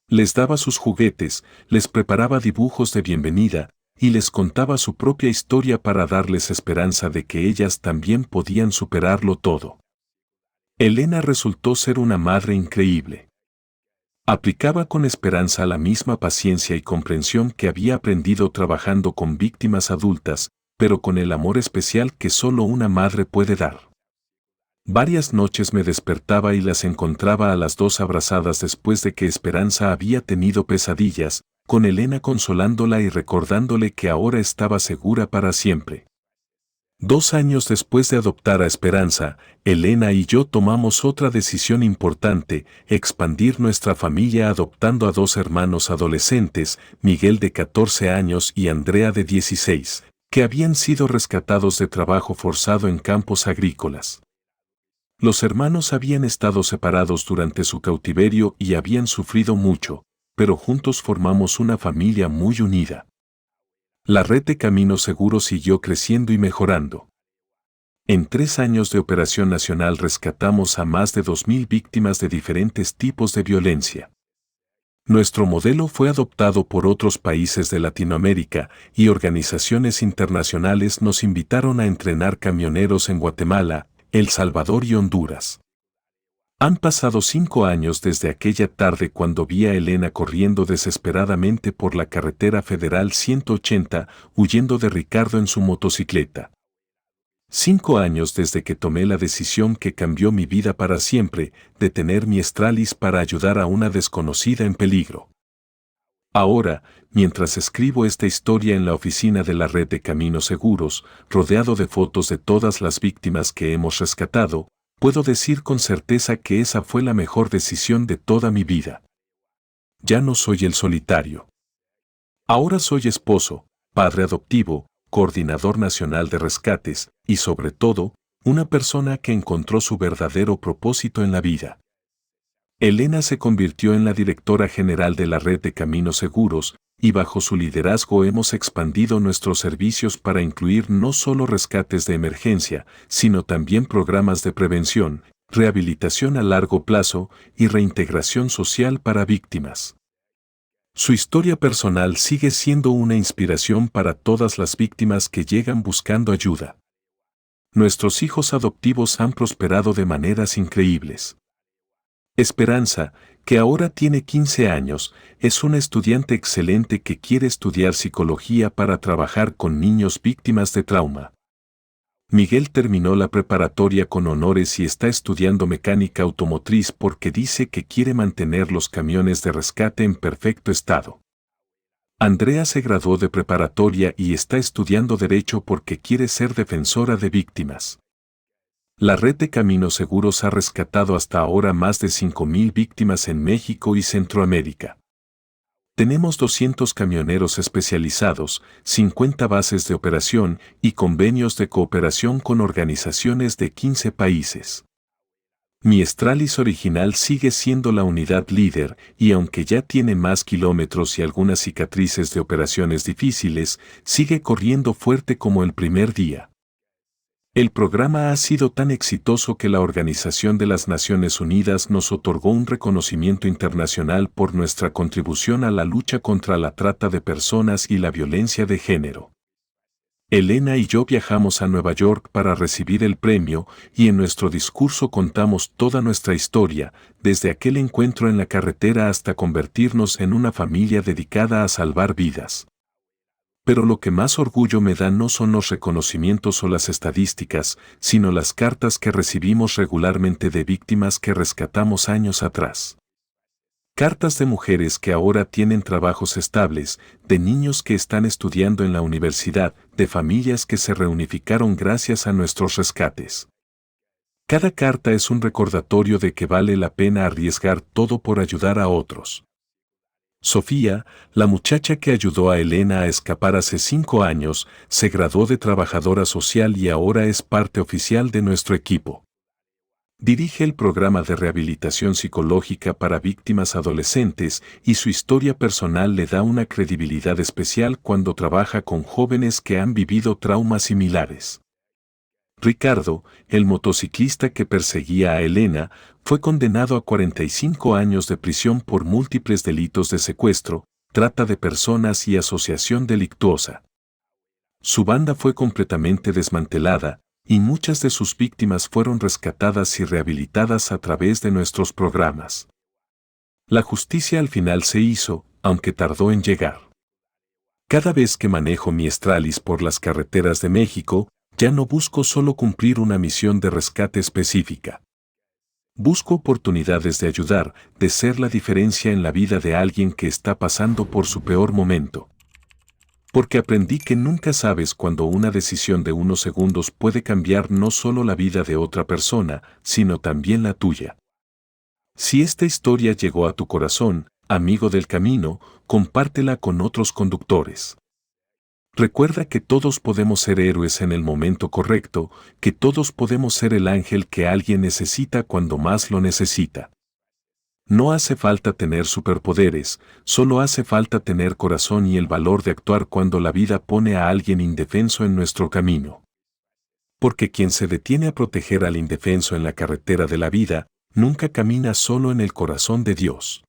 Les daba sus juguetes, les preparaba dibujos de bienvenida, y les contaba su propia historia para darles esperanza de que ellas también podían superarlo todo. Elena resultó ser una madre increíble. Aplicaba con Esperanza la misma paciencia y comprensión que había aprendido trabajando con víctimas adultas, pero con el amor especial que solo una madre puede dar. Varias noches me despertaba y las encontraba a las dos abrazadas después de que Esperanza había tenido pesadillas, con Elena consolándola y recordándole que ahora estaba segura para siempre. 2 años después de adoptar a Esperanza, Elena y yo tomamos otra decisión importante: expandir nuestra familia adoptando a 2 hermanos adolescentes, Miguel de 14 años y Andrea de 16, que habían sido rescatados de trabajo forzado en campos agrícolas. Los hermanos habían estado separados durante su cautiverio y habían sufrido mucho, pero juntos formamos una familia muy unida. La red de Caminos Seguros siguió creciendo y mejorando. En 3 años de operación nacional rescatamos a más de 2,000 víctimas de diferentes tipos de violencia. Nuestro modelo fue adoptado por otros países de Latinoamérica y organizaciones internacionales nos invitaron a entrenar camioneros en Guatemala, El Salvador y Honduras. Han pasado 5 años desde aquella tarde cuando vi a Elena corriendo desesperadamente por la carretera federal 180, huyendo de Ricardo en su motocicleta. 5 años desde que tomé la decisión que cambió mi vida para siempre, de tener mi Stralis para ayudar a una desconocida en peligro. Ahora, mientras escribo esta historia en la oficina de la red de Caminos Seguros, rodeado de fotos de todas las víctimas que hemos rescatado, puedo decir con certeza que esa fue la mejor decisión de toda mi vida. Ya no soy el solitario. Ahora soy esposo, padre adoptivo, coordinador nacional de rescates y, sobre todo, una persona que encontró su verdadero propósito en la vida. Elena se convirtió en la directora general de la red de Caminos Seguros, y bajo su liderazgo hemos expandido nuestros servicios para incluir no solo rescates de emergencia, sino también programas de prevención, rehabilitación a largo plazo y reintegración social para víctimas. Su historia personal sigue siendo una inspiración para todas las víctimas que llegan buscando ayuda. Nuestros hijos adoptivos han prosperado de maneras increíbles. Esperanza, que ahora tiene 15 años, es una estudiante excelente que quiere estudiar psicología para trabajar con niños víctimas de trauma. Miguel terminó la preparatoria con honores y está estudiando mecánica automotriz porque dice que quiere mantener los camiones de rescate en perfecto estado. Andrea se graduó de preparatoria y está estudiando Derecho porque quiere ser defensora de víctimas. La red de Caminos Seguros ha rescatado hasta ahora más de 5,000 víctimas en México y Centroamérica. Tenemos 200 camioneros especializados, 50 bases de operación y convenios de cooperación con organizaciones de 15 países. Mi Stralis original sigue siendo la unidad líder y aunque ya tiene más kilómetros y algunas cicatrices de operaciones difíciles, sigue corriendo fuerte como el primer día. El programa ha sido tan exitoso que la Organización de las Naciones Unidas nos otorgó un reconocimiento internacional por nuestra contribución a la lucha contra la trata de personas y la violencia de género. Elena y yo viajamos a Nueva York para recibir el premio y en nuestro discurso contamos toda nuestra historia, desde aquel encuentro en la carretera hasta convertirnos en una familia dedicada a salvar vidas. Pero lo que más orgullo me da no son los reconocimientos o las estadísticas, sino las cartas que recibimos regularmente de víctimas que rescatamos años atrás. Cartas de mujeres que ahora tienen trabajos estables, de niños que están estudiando en la universidad, de familias que se reunificaron gracias a nuestros rescates. Cada carta es un recordatorio de que vale la pena arriesgar todo por ayudar a otros. Sofía, la muchacha que ayudó a Elena a escapar hace 5 años, se graduó de trabajadora social y ahora es parte oficial de nuestro equipo. Dirige el programa de rehabilitación psicológica para víctimas adolescentes y su historia personal le da una credibilidad especial cuando trabaja con jóvenes que han vivido traumas similares. Ricardo, el motociclista que perseguía a Elena, fue condenado a 45 años de prisión por múltiples delitos de secuestro, trata de personas y asociación delictuosa. Su banda fue completamente desmantelada, y muchas de sus víctimas fueron rescatadas y rehabilitadas a través de nuestros programas. La justicia al final se hizo, aunque tardó en llegar. Cada vez que manejo mi Stralis por las carreteras de México, ya no busco solo cumplir una misión de rescate específica. Busco oportunidades de ayudar, de ser la diferencia en la vida de alguien que está pasando por su peor momento. Porque aprendí que nunca sabes cuándo una decisión de unos segundos puede cambiar no solo la vida de otra persona, sino también la tuya. Si esta historia llegó a tu corazón, amigo del camino, compártela con otros conductores. Recuerda que todos podemos ser héroes en el momento correcto, que todos podemos ser el ángel que alguien necesita cuando más lo necesita. No hace falta tener superpoderes, solo hace falta tener corazón y el valor de actuar cuando la vida pone a alguien indefenso en nuestro camino. Porque quien se detiene a proteger al indefenso en la carretera de la vida, nunca camina solo en el corazón de Dios.